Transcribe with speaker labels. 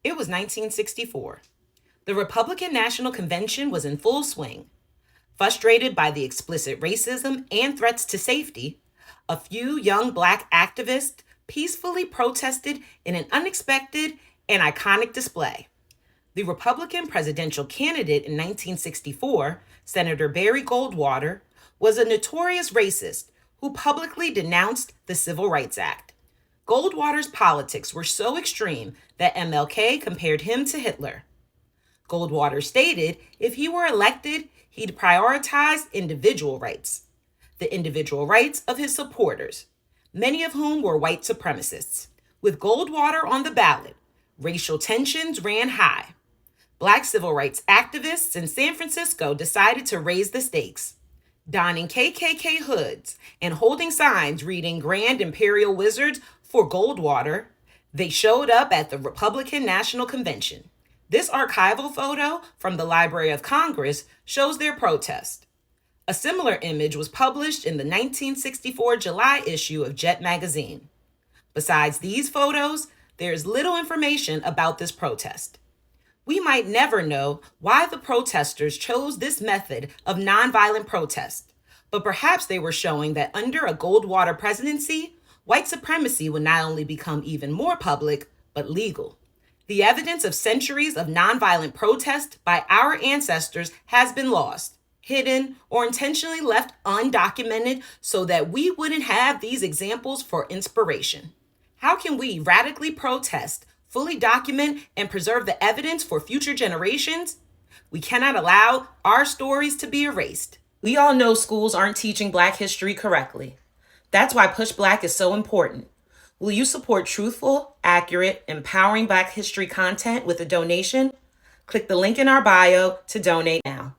Speaker 1: It was 1964. The Republican National Convention was in full swing. Frustrated by the explicit racism and threats to safety, a few young Black activists peacefully protested in an unexpected and iconic display. The Republican presidential candidate in 1964, Senator Barry Goldwater, was a notorious racist who publicly denounced the Civil Rights Act. Goldwater's politics were so extreme that MLK compared him to Hitler. Goldwater stated if he were elected, he'd prioritize individual rights, the individual rights of his supporters, many of whom were white supremacists. With Goldwater on the ballot, racial tensions ran high. Black civil rights activists in San Francisco decided to raise the stakes. Donning KKK hoods and holding signs reading Grand Imperial Wizards for Goldwater, they showed up at the Republican National Convention. This archival photo from the Library of Congress shows their protest. A similar image was published in the 1964 July issue of Jet magazine. Besides these photos, there is little information about this protest. We might never know why the protesters chose this method of nonviolent protest, but perhaps they were showing that under a Goldwater presidency, white supremacy would not only become even more public, but legal. The evidence of centuries of nonviolent protest by our ancestors has been lost, hidden, or intentionally left undocumented so that we wouldn't have these examples for inspiration. How can we radically protest, fully document, and preserve the evidence for future generations? We cannot allow our stories to be erased. We all know schools aren't teaching Black history correctly. That's why PushBlack is so important. Will you support truthful, accurate, empowering Black history content with a donation? Click the link in our bio to donate now.